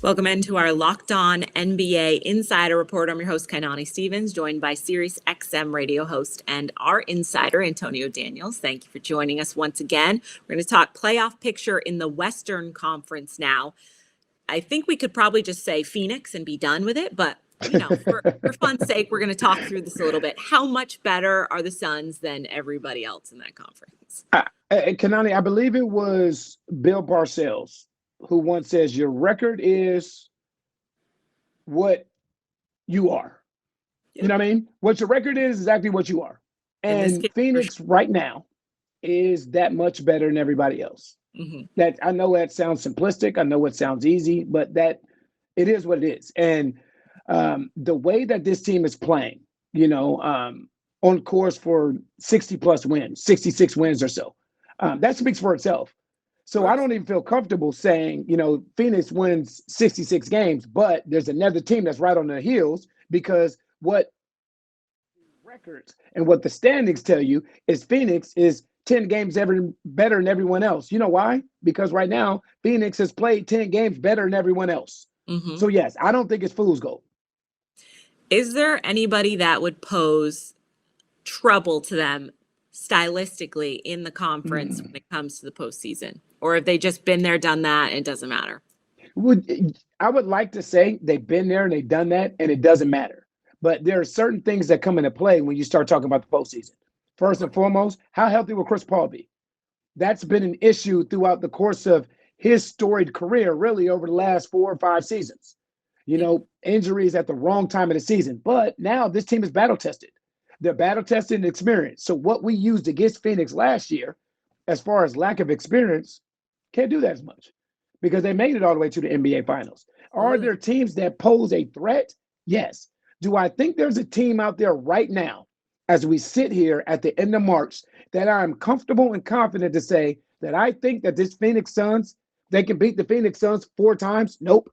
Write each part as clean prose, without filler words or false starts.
Welcome into our Locked On NBA Insider Report. I'm your host, Kainani Stevens, joined by Sirius XM radio host and our insider, Antonio Daniels. Thank you for joining us once again. We're going to talk playoff picture in the Western Conference now. I think we could probably just say Phoenix and be done with it, but for fun's sake, we're going to talk through this a little bit. How much better are the Suns than everybody else in that conference? Kanani, I believe it was Bill Parcells who once says your record is what you are. Yep. You know what I mean? What your record is exactly what you are. And Phoenix right now is that much better than everybody else. Mm-hmm. That I know that sounds simplistic. I know it sounds easy, but that it is what it is. And the way that this team is playing, on course for 60 plus wins, 66 wins or so, that speaks for itself. So I don't even feel comfortable saying, Phoenix wins 66 games, but there's another team that's right on their heels, because what records and what the standings tell you is Phoenix is 10 games better than everyone else. You know why? Because right now, Phoenix has played 10 games better than everyone else. Mm-hmm. So, yes, I don't think it's fool's gold. Is there anybody that would pose trouble to them stylistically in the conference when it comes to the postseason? Or have they just been there, done that, and it doesn't matter? I would like to say they've been there and they've done that, and it doesn't matter. But there are certain things that come into play when you start talking about the postseason. First and foremost, how healthy will Chris Paul be? That's been an issue throughout the course of his storied career, really over the last 4 or 5 seasons. Injuries at the wrong time of the season. But now this team is battle-tested. They're battle-tested and experienced. So what we used against Phoenix last year, as far as lack of experience, can't do that as much because they made it all the way to the NBA Finals. Are there teams that pose a threat? Yes. Do I think there's a team out there right now, as we sit here at the end of March, that I'm comfortable and confident to say that I think that this Phoenix Suns, they can beat the Phoenix Suns 4 times? Nope.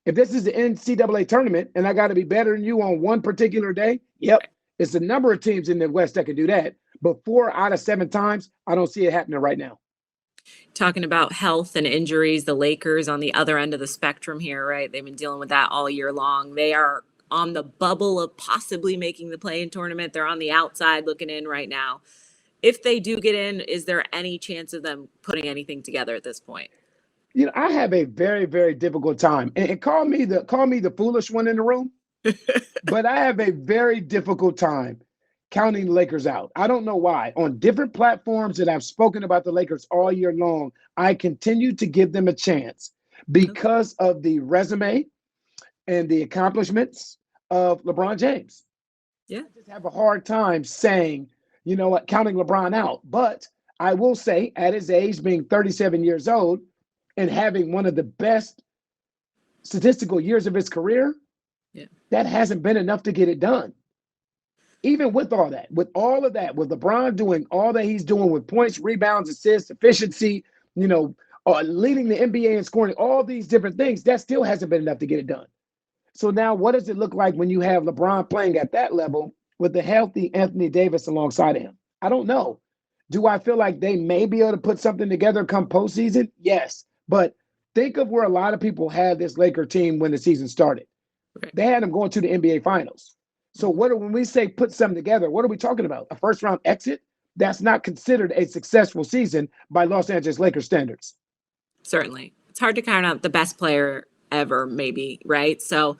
If this is the NCAA tournament and I got to be better than you on one particular day, yep. It's a number of teams in the West that can do that. But 4 out of 7 times, I don't see it happening right now. Talking about health and injuries, the Lakers on the other end of the spectrum here, right? They've been dealing with that all year long. They are on the bubble of possibly making the play-in tournament. They're on the outside looking in right now. If they do get in, is there any chance of them putting anything together at this point? I have a very, very difficult time. And call me the foolish one in the room. But I have a very difficult time counting the Lakers out. I don't know why. On different platforms that I've spoken about the Lakers all year long, I continue to give them a chance because of the resume and the accomplishments of LeBron James. Yeah. I just have a hard time saying, counting LeBron out. But I will say, at his age, being 37 years old and having one of the best statistical years of his career, that hasn't been enough to get it done. Even with all that, with LeBron doing all that he's doing with points, rebounds, assists, efficiency, leading the NBA in scoring, all these different things, that still hasn't been enough to get it done. So now what does it look like when you have LeBron playing at that level with the healthy Anthony Davis alongside of him? I don't know. Do I feel like they may be able to put something together come postseason? Yes. But think of where a lot of people had this Laker team when the season started. They had them going to the NBA Finals. So when we say put something together, what are we talking about? A first-round exit? That's not considered a successful season by Los Angeles Lakers standards. Certainly. It's hard to count out the best player ever, maybe, right? So,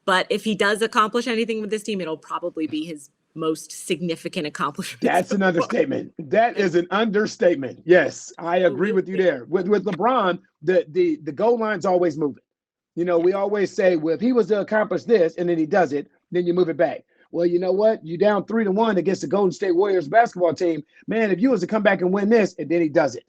but if he does accomplish anything with this team, it'll probably be his most significant accomplishment. That's an understatement. That is an understatement. Yes, I agree with you there. With LeBron, the goal line's always moving. We always say, well, if he was to accomplish this and then he does it, then you move it back. Well, you know what? You down 3-1 against the Golden State Warriors basketball team. Man, if you was to come back and win this, and then he does it.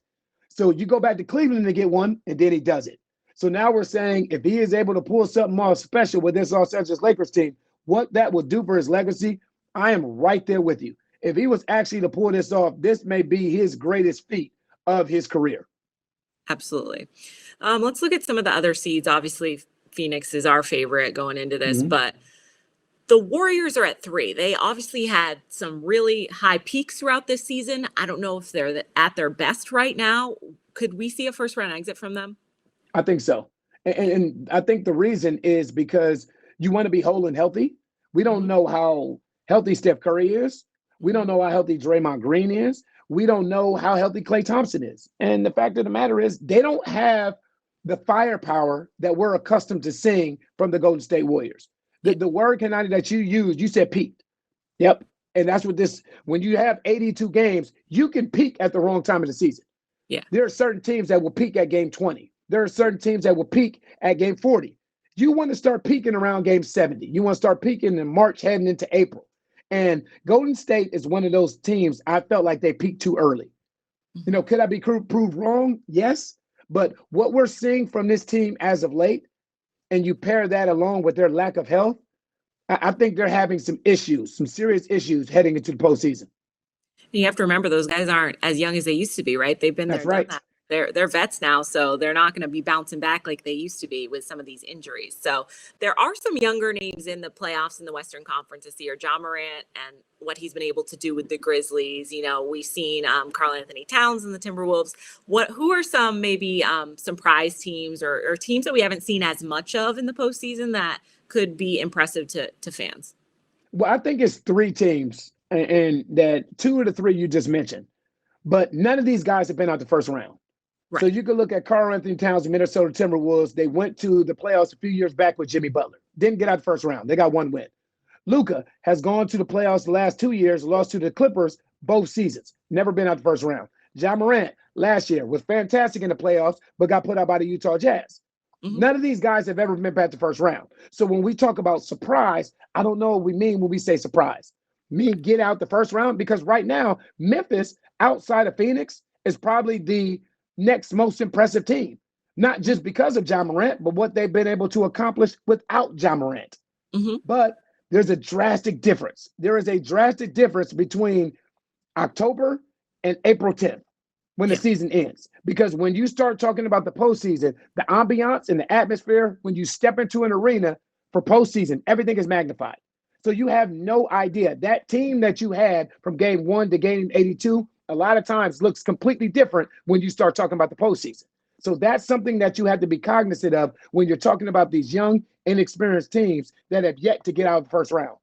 So you go back to Cleveland to get one, and then he does it. So now we're saying if he is able to pull something off special with this Los Angeles Lakers team, what that will do for his legacy, I am right there with you. If he was actually to pull this off, this may be his greatest feat of his career. Absolutely. Let's look at some of the other seeds. Obviously, Phoenix is our favorite going into this, but the Warriors are at 3. They obviously had some really high peaks throughout this season. I don't know if they're at their best right now. Could we see a first-round exit from them? I think so. And I think the reason is because you want to be whole and healthy. We don't know how healthy Steph Curry is. We don't know how healthy Draymond Green is. We don't know how healthy Klay Thompson is. And the fact of the matter is, they don't have the firepower that we're accustomed to seeing from the Golden State Warriors. The word, Kainani, that you used, you said peaked. Yep. And that's what this, when you have 82 games, you can peak at the wrong time of the season. Yeah. There are certain teams that will peak at game 20. There are certain teams that will peak at game 40. You want to start peaking around game 70. You want to start peaking in March heading into April. And Golden State is one of those teams I felt like they peaked too early. You know, could I be proved wrong? Yes. But what we're seeing from this team as of late, and you pair that along with their lack of health, I think they're having some issues, some serious issues heading into the postseason. You have to remember those guys aren't as young as they used to be, right? They've been there, That's right. done that. They're vets now, so they're not going to be bouncing back like they used to be with some of these injuries. So there are some younger names in the playoffs in the Western Conference this year. Ja Morant and what he's been able to do with the Grizzlies. You know, we've seen Karl Anthony Towns and the Timberwolves. Who are some maybe some prize teams or teams that we haven't seen as much of in the postseason that could be impressive to fans? Well, I think it's three teams, and that two of the three you just mentioned. But none of these guys have been out the first round. Right. So you can look at Karl Anthony Towns and Minnesota Timberwolves. They went to the playoffs a few years back with Jimmy Butler. Didn't get out the first round. They got one win. Luka has gone to the playoffs the last 2 years, lost to the Clippers both seasons. Never been out the first round. Ja Morant last year was fantastic in the playoffs, but got put out by the Utah Jazz. None of these guys have ever been past the first round. So when we talk about surprise, I don't know what we mean when we say surprise. Mean get out the first round? Because right now, Memphis, outside of Phoenix, is probably the next most impressive team. Not just because of Ja Morant, but what they've been able to accomplish without Ja Morant. But there's a drastic difference. There is a drastic difference between October and April 10th when the season ends. Because when you start talking about the postseason, the ambiance and the atmosphere, when you step into an arena for postseason, everything is magnified. So you have no idea. That team that you had from game 1 to game 82, a lot of times looks completely different when you start talking about the postseason. So that's something that you have to be cognizant of when you're talking about these young, inexperienced teams that have yet to get out of the first round.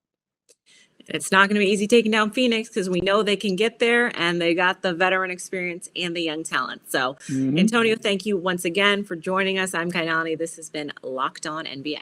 It's not going to be easy taking down Phoenix because we know they can get there and they got the veteran experience and the young talent. So, Antonio, thank you once again for joining us. I'm Kainani. This has been Locked On NBA.